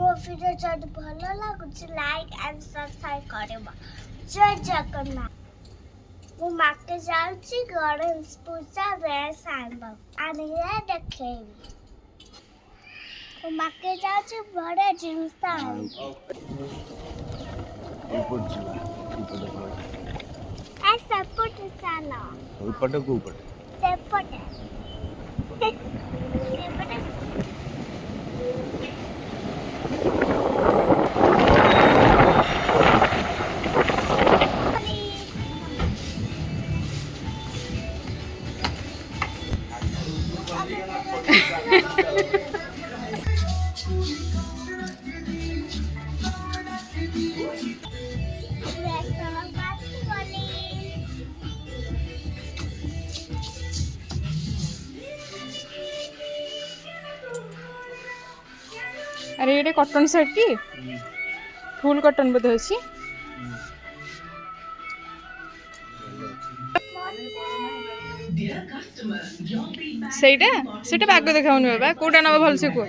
ମୋ ଭିଡ଼ିଓ ଯଦି ଭଲ ଲାଗୁଛି ଲାଇକ୍ ଆଣ୍ଡ ସବସ୍କ୍ରାଇବ୍ କରିବ। ଜୟ ଜଗନ୍ନାଥ। ମୁଁ ମାକେ ଯାଉଛି ଗଣେଶ ପୂଜା ଡ୍ରେସ୍ ଆଣିଲେ ଦେଖେଇବି। ମୁଁ ମାକେ ଯାଉଛି ବଡ଼ ଜିନିଷ ଆଣିବି। ସେପଟେ ଚାଲ। ଏପଟେ କୋଉ ପଟେ? ସେପଟେ ସେପଟେ अरे ये कॉटन सेट की फुल कॉटन बोधे अच्छी ସେଇଟା ସେଇଟା ବାଗ ଦେଖାଉନି ବାବା କୋଉଟା ନବ ଭଲସେ କୁହ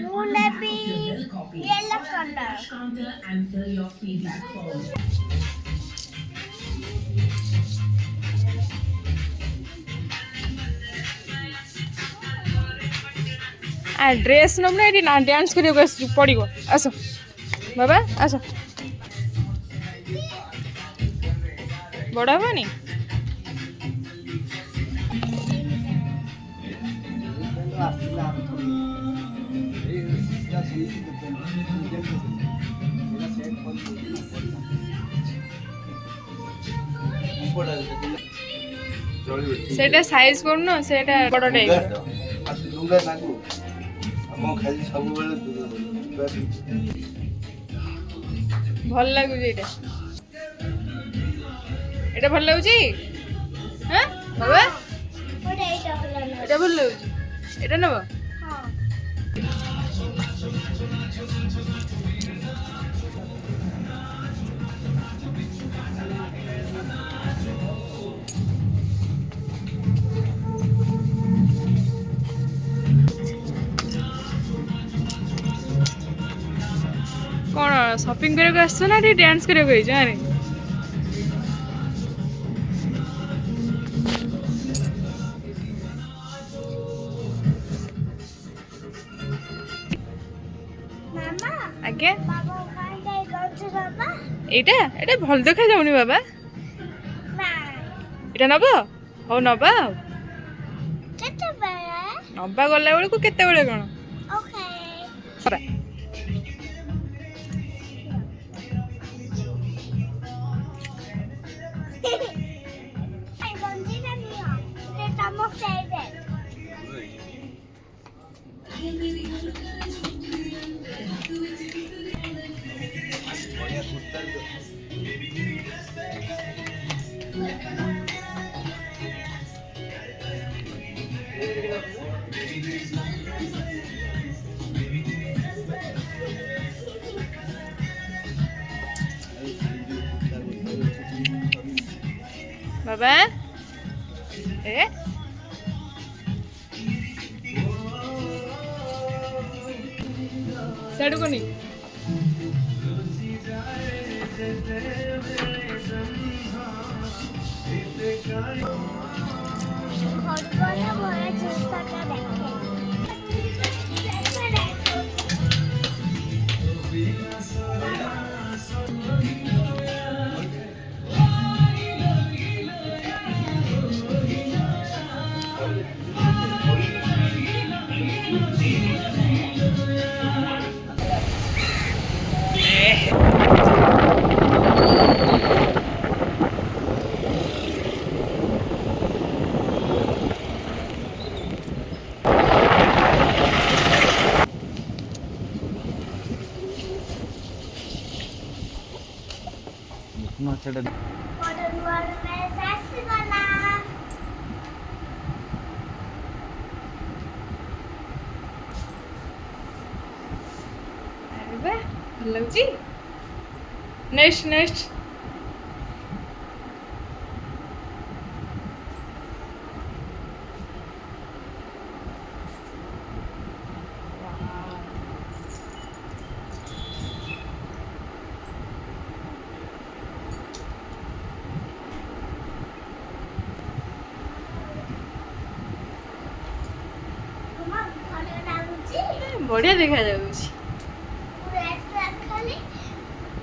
ମୁଁ ନେବି ୟେଲୋ କଲର୍। आ ड्रेस नब ना ये ना डांस करियो पड़ो आस बाबा आस बड़ा हवानी सेटा साइज करनो सेटा बड़ टाइप भल लागु एटा एटा भल लागु छी हां बाबा एटा भल लागु एटा नबो कौन शॉपिंग करे आस ना डांस करे अरे आगे एटा एटा भल देखा जाउनी बाबा एटा नबो हो नबा नबा गला बेलू केते बेले कौन बाबा ए साडू कोनी भल लगुची नेक्स्ट नेक्स्ट ବଢିଆ ଦେଖାଯାଉଛି। ଡ୍ରେସ୍ ଖାଲି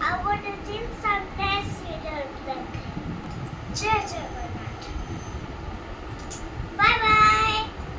ଆଉ ଗୋଟେ ଜିନ୍ସ ଆଉ ଡ୍ରେସ୍ ଜୟ ଜୟ